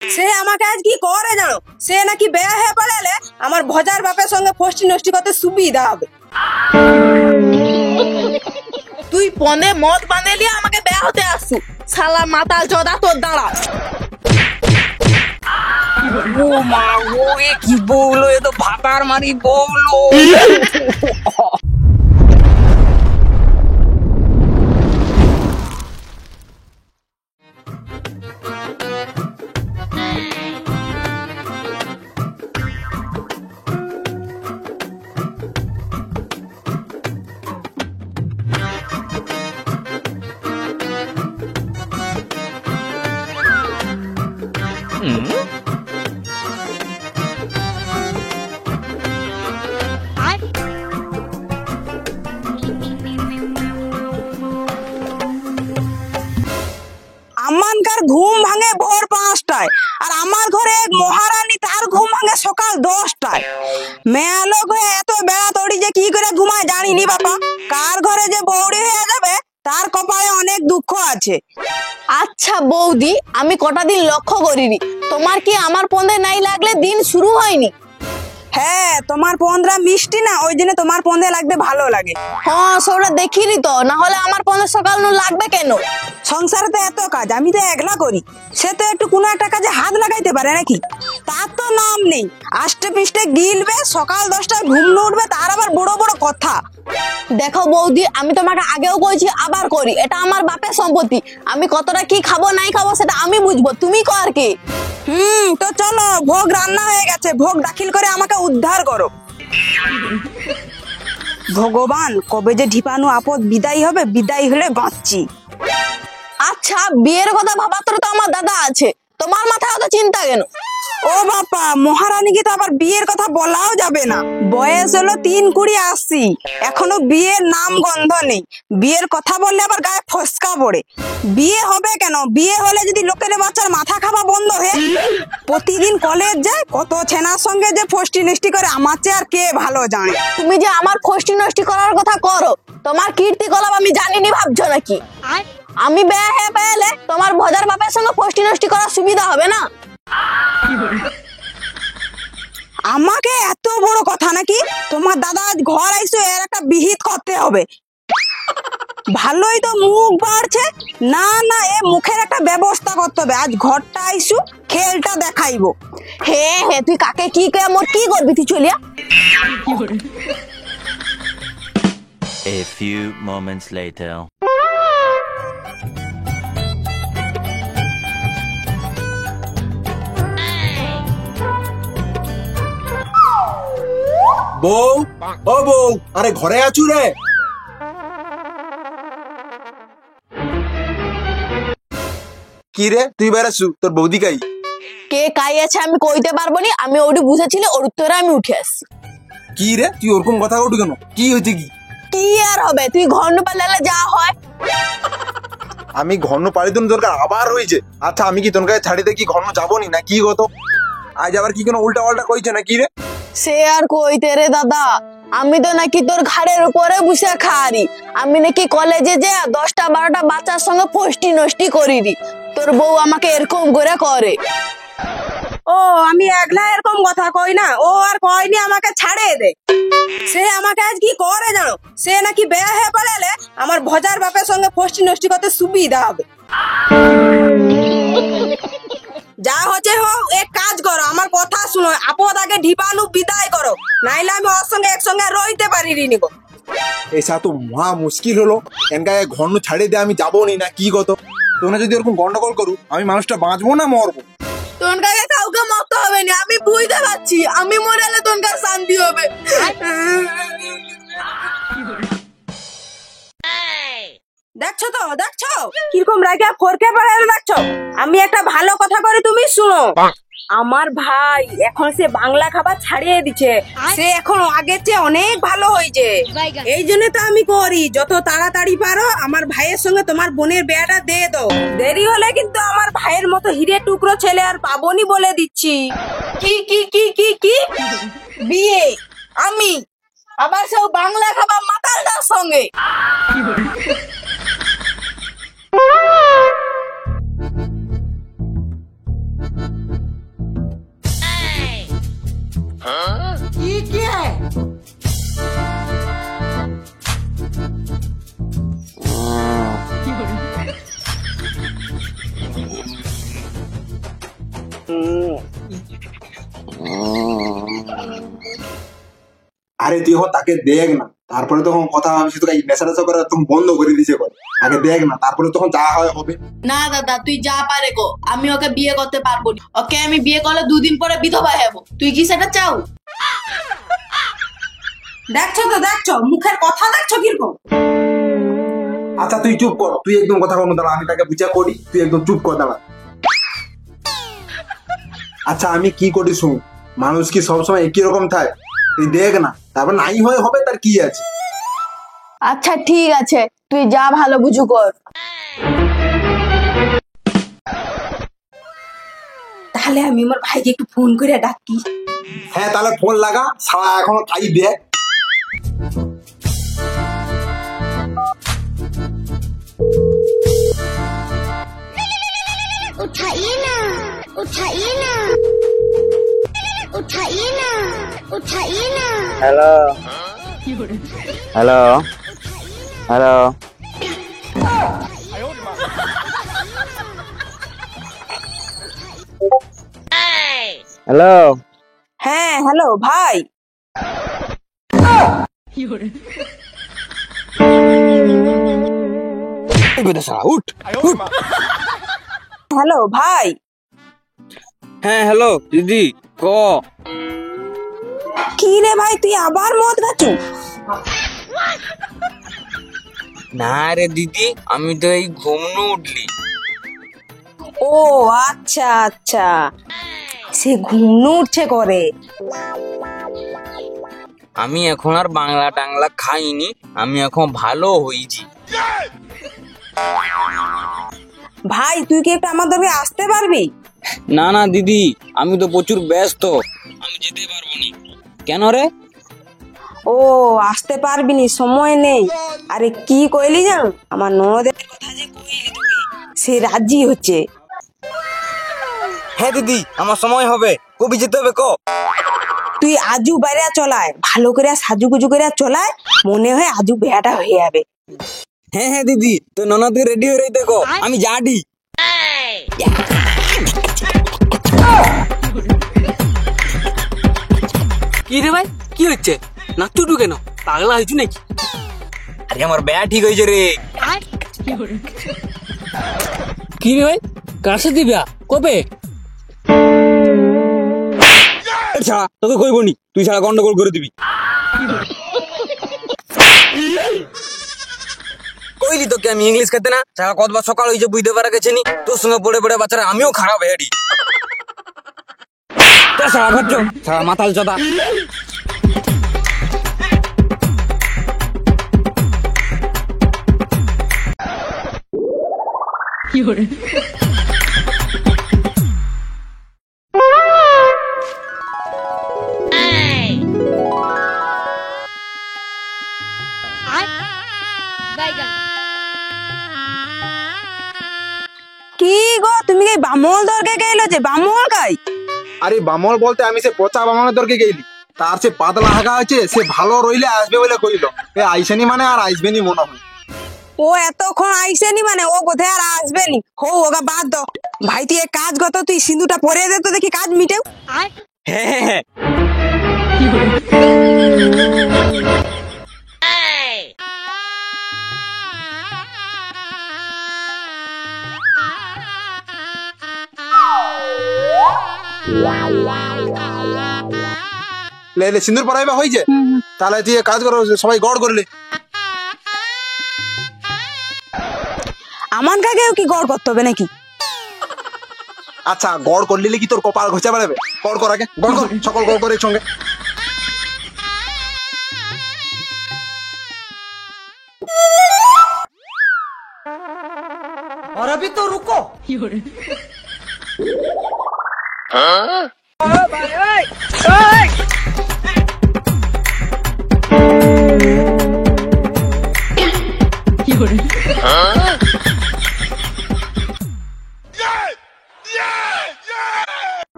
সে আমাকে আজ কি করে জানো, সে নাকি বেয়া হয়ে পড়ালে আমার ভজার বাপের সঙ্গে ফষ্টি নষ্টি করতে সুবিধা হবে। তুই পনে মদ বাঁধেলি আমাকে বেয়া হতে আসছু, শালা মাতাল চোদা তোর দাঁড়া। ও মা, ও এ কি বললো, এ তো ভাতার মারি বললো। আমানকার ঘুম ভাঙে ভোর 5টায়, আর আমার ঘরে এক মহারানী, তার ঘুম ভাঙে সকাল 10টায়। মেয়া লোক হয়ে এত বেড়া তড়ি যে কি করে ঘুমায় জানিনি বাবা। কার ঘরে যে বৌড়ি হয়ে যাবে তার কপালে অনেক দুঃখ আছে। আচ্ছা বৌদি, আমি কটা দিন লক্ষ্য করিনি, তোমার কি আমার পন্দে নাই লাগলে দিন শুরু হয়নি? হ্যাঁ, তোমার পন্দরা মিষ্টি না, ওই জন্য তোমার পন্দে লাগতে ভালো লাগে। হ্যাঁ, সেটা দেখিনি তো, না হলে আমার পন্দে সকাল নু লাগবে কেন? সংসারে তো এত কাজ, আমি তো একলা করি, সে তো একটু কোনো একটা কাজে হাত লাগাইতে পারে নাকি? তার তো নাম নেই, আষ্টে পিষ্টে গিলবে, সকাল 10টায় ঘুম উঠবে, তার আবার বড় বড় কথা। দেখো বৌদি, আমি তোমাকে আগেও কইছি, আবার করি, এটা আমার বাপের সম্পত্তি। আমি কতটা কি খাবো নাই খাবো সেটা আমি বুঝবো, তুমি কর কি? তো চলো, ভোগ রান্না হয়ে গেছে, ভোগ দাখিল করে আমাকে উদ্ধার করো। ভগবান, কবে যে ঢিপানু আপদ বিদায় হবে, বিদায় হলে বাঁচছি। আচ্ছা, বিয়ের কথা ভাবার তো আমার দাদা আছে, তোমার মাথায় অত চিন্তা কেন? ও বাপা, মহারানীকে তো আবার বিয়ের কথা বলাও যাবে না। বয়স হলো 3-20-80, এখনো বিয়ের নাম গন্ধ নেই। বিয়ের কথা বললে আবার গায়ে ফসকা পড়ে। বিয়ে হবে কেন? বিয়ে হলে যদি লোকের বাচ্চার মাথা খাওয়া বন্ধ হয়ে, প্রতিদিন কলেজ যায়, কত ছেনার সঙ্গে যে ফষ্টি নষ্টি করে, আমার চেয়ে আর কে ভালো জানে। তুমি যে আমার ফষ্টি নষ্টি করার কথা করো, তোমার কীর্তিকলাপ আমি জানিনি ভাবছো নাকি? আমি বেয়া হয়ে পেলে তোমার ভজার বাপের সঙ্গে ফষ্টি নষ্টি করার সুবিধা হবে না? আমাকে এত বড় কথা নাকি? তোমার দাদা আজ ঘর আইসো, এর একটা বিহিত করতে হবে। ভালোই তো মুখ বাড়ছে, না না, এ মুখের একটা ব্যবস্থা করতে হবে। আজ ঘরটা আইসু, খেলটা দেখাইবো। হে হে, তুই কাকে কি কে মোর কি করবি, তুই চলিয়া। A few moments later. বউ, ও বউ, আরে ঘরে আছু রে? কি রে, তুই বেড়াছু, তোর বৌদি কাই? কে কাই আছে আমি কইতে পারবো নি, আমি ওটি বুঝেছিলে, ওর উত্তরে আমি উঠে আসছি। কি রে, তুই ওরকম কথা উঠু কেন? কি হয়েছে কি? কি আর হবে, তুই ঘর নু পালালে যা হয়। আমি ঘন পাড়ি দিন দরকার আবার হয়েছে। আচ্ছা, আমি কি তোর কাছে ছাড়িতে কি ঘন যাবো নি না কি গত? আজ আবার কি কোনো উল্টা পাল্টা কইছে না কি রে? সে আর কইতে রে দাদা, আমি তো নাকি তোর ঘাড়ের উপরে বসে খারি। আমি নাকি কলেজে যে 10টা-12টা বাচ্চার সঙ্গে ফষ্টি নষ্টি করিনি, তোর বউ আমাকে এরকম করে করে। ও, আমি একলা এরকম কথা কই না, ও আর কয়নি আমাকে ছাড়ে দে। সে আমাকে আজ কি করে জানো, সে নাকি বেয়া হয়ে পড়ালে আমার ভজার বাপের সঙ্গে ফষ্টি নষ্টি করতে সুবিধা হবে। যা হচ্ছে হোক, এক কাজ করো, আমার কথা শুনো, আপদ আগে ঢিপানু বিদায় করো, নাইলে আমি ওর সঙ্গে একসঙ্গে রইতে পারিনি নিগো। এসা তো মহা মুশকিল হলো। এনকা ঘন ছাড়ি দে, আমি যাবো নি না কি গত? তোমরা যদি ওরকম গন্ডগোল করু, আমি মানুষটা বাঁচবো না মরবো? তোনকাকে কাউকে মরতে হবে না, আমি বুঝতে পারছি, আমি মরালে তোনকার শান্তি হবে। দেখছো তো, দেখছো কিরকম রাগা ফরকে পড়ে দেখছো। আমি একটা ভালো কথা করি, তুমি শুনো। আমার ভাই এখন সে বাংলা খাবার ছাড়িয়ে দিচ্ছে, সে এখন আগের চেয়ে অনেক ভালো হয়েছে। এই জন্য তো আমি করি, যত তাড়াতাড়ি পারো আমার ভাইয়ের সঙ্গে তোমার বোনের বিয়েটা দিয়ে দাও। দেরি হলে কিন্তু আমার ভাইয়ের মতো হিরে টুকরো ছেলে আর পাবনি বলে দিচ্ছি। কি কি কি কি কি বিয়ে? আমি আবার সব বাংলা খাবার মাতালটার সঙ্গে? আরে তুই এখন তাকে দেখ না, তারপরে তখন কথা ভাবছি তোকে নেশা টেশা করে তখন বন্ধ করে দিছে কর। আগে দেখ না, তারপরে তখন যা হয় হবে। না দাদা, তুই যা পারে গো, আমি ওকে বিয়ে করতে পারবো না। ওকে আমি বিয়ে করলে 2 দিন পরে বিধবা হবো। তুই কি সেটা চাও? দেখছো তো, দেখছো মুখের কথা দেখছো কিরকম। আচ্ছা তুই চুপ কর, তুই একদম কথা বলবো দাঁড়া, আমি তাকে বিচার করি, তুই একদম চুপ কর দাঁড়া। আচ্ছা আমি কি করি শুন, মানুষ কি সবসময় একই রকম থাকে? তুই দেখ না, তারপর নাই হয় হবে, তার কি আছে। আচ্ছা ঠিক আছে, তুই যা ভালো বুঝু কর। তাহলে আমি আমার ভাইকে একটু ফোন করে ডাকি। হ্যাঁ তাহলে ফোন লাগা, সারা এখনো তাই দেখ। उठाइए ना, उठाइए ना, उठाइए ना, उठाइए ना। हेलो हेलो हेलो हेलो হ্যাঁ হ্যালো ভাই। उठ उठ হ্যালো ভাই। হ্যাঁ হ্যালো দিদি ক কি রে ভাই, তুই আবার মদ খাচ্ছু? না রে দিদি, আমি তো এই ঘুমনো উঠলি। ও আচ্ছা আচ্ছা, সে ঘুম উঠছে করে। আমি এখন আর বাংলা টাংলা খাইনি, আমি এখন ভালো হয়েছি। ভাই তুই কি একটু আমাদেরকে আসতে পারবি? না না দিদি, আমি তো প্রচুর ব্যস্ত, আমি যেতে পারবো না। কেন রে? ও আসতে পারবি নি, সময় নেই। আরে কি কইলি জানো, আমার ননদের কথা যে কইলি তোকে, সে রাজি হচ্ছে। হ্যাঁ দিদি, আমার সময় হবে, কবি যেতে হবে ক। তুই আজু বাইরে চলায়, ভালো করে সাজুগুজু করে চলায়, মনে হয় আজু বেয়াটা হয়ে যাবে। হ্যাঁ হ্যাঁ দিদি, তো ননদ রেডি হয়ে রইতে কো, আমি যাডি। কি রে ভাই, কি হচ্ছে? নাচুটু কেন, পাগলা হয়েছু নাকি? আরে আমার বেয়া ঠিক হয়েছে রে। কি রে ভাই, কার সাথে বিয়া, কবে? ছাড়া তোকে কইব নি, তুই ছাড়া গন্ডগোল করে দিবি। কইলি তোকে আমি ইংলিশ খেতে না, ছাড়া কতবার সকাল হয়েছে বুঝতে পারা গেছে নি, তোর সঙ্গে পড়ে পড়ে বাচ্চারা আমিও খারাপ হেডি। ছাড়া ভাবছো, ছাড়া মাতাল চোদা। কি গো, তুমি কি বামল দরকে গেলো যে? বামল গাই? আরে বামল বলতে আমি সে পচা বামনের দরকে গেলি, তার সে পাতলা হাগা আছে, সে ভালো রইলে আসবে বলে কইল। এ আইসেনি মানে আর আসবেনি মনে হয়। ও এতক্ষণ আইসেনি মানে ও কোথায় আর আসবেনি। হো ওগা বাদ দাও। ভাই তুই এক কাজ কর তো, তুই সিঁদুরটা পরে দে তো দেখি কাজ মিটেও। হ্যাঁ হ্যাঁ হ্যাঁ। লে লে সিন্দুর পরাইবা হয়েছে, তাহলে তুই এক কাজ করো, সবাই গড় করলে। আমার কাকেও কি গড় করতে হবে নাকি? আচ্ছা গড় করলে কি তোর কপাল ঘষে বেড়াবে? গড় কর আগে, গড় কর, সকল গড় করে একসঙ্গে। और अभी तो रुको।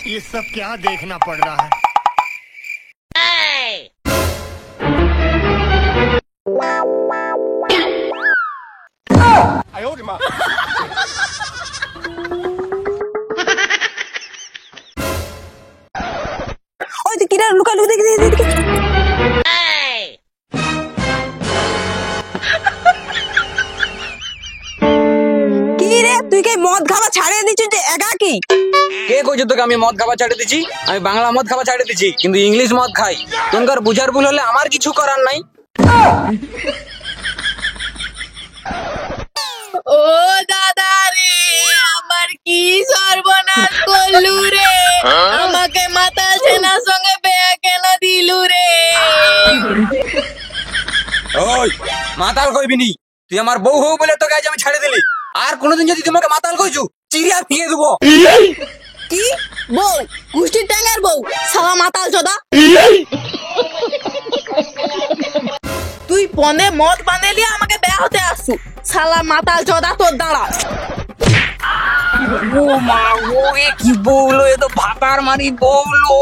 ये सब क्या देखना पड़ रहा है? মদ খাওয়া ছাড়িয়ে দিচ্ছ যে একাকি? কে কইছে তোকে আমি মদ খাওয়া ছাড়ে দিছি? আমি বাংলা মদ খাওয়া ছাড়ে দিছি, কিন্তু ইংলিশ মদ খাই। তোনকার বুঝার ভুল হলে আমার কিছু করার নাই। ও দাদা রে, আমার কি সর্বনাশ করলু রে, আমাকে মাতাল ছেনার সঙ্গে বিয়ে কেন দিলু রে? ওই মাতাল কইবি নি, তুই আমার বউ হও বলে তোকে আজ আমি ছাড়ে দিলি। আর কোনোদিন যদি তোমাকে মাতাল কইছু চিড়িয়া ফিয়ে দেবো। কি বউ? কুষ্টির ট্যাঙ্গার বউ, শালা মাতাল চোদা। তুই পনে মদ বাঁধেলি আমাকে বেয়া হতে আসছু, শালা মাতাল চোদা, তোর দাঁড়া। ও মা, ও এ কি বউলো, এ তো ভাতার মারি বউলো।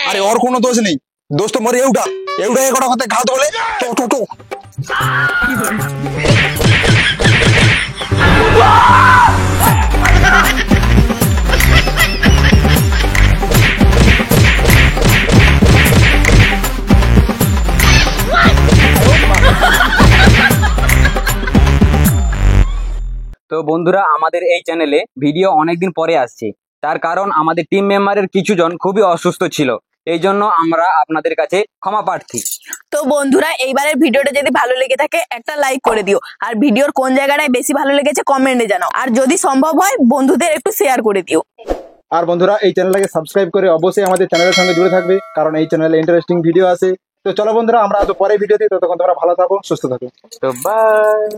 আরে ওর কোনো দোষ নেই, দোষ তো মরে এউটা এ কটা কথা ঘাত বলে তো তো তো। তো বন্ধুরা, আমাদের এই চ্যানেলে ভিডিও অনেকদিন পরে আসছে, তার কারণ আমাদের টিম মেম্বারের কিছুজন খুবই অসুস্থ ছিল, এই জন্য আমরা আপনাদের কাছে ক্ষমা প্রার্থী। তো বন্ধুরা, এইবারের ভিডিওটা যদি ভালো লেগে থাকে একটা লাইক করে দিও, আর ভিডিওর কোন জায়গাটায় বেশি ভালো লেগেছে কমেন্টে জানাও, আর যদি সম্ভব হয় বন্ধুদের একটু শেয়ার করে দিও। আর বন্ধুরা, এই চ্যানেলটাকে সাবস্ক্রাইব করে অবশ্যই আমাদের চ্যানেলের সঙ্গে জুড়ে থাকবে, কারণ এই চ্যানেলে ইন্টারেস্টিং ভিডিও আছে। তো চলো বন্ধুরা, আমরা আজ পরে ভিডিও দিই, ততক্ষণ তোমরা ভালো থাকো, সুস্থ থাকো। তো বাই।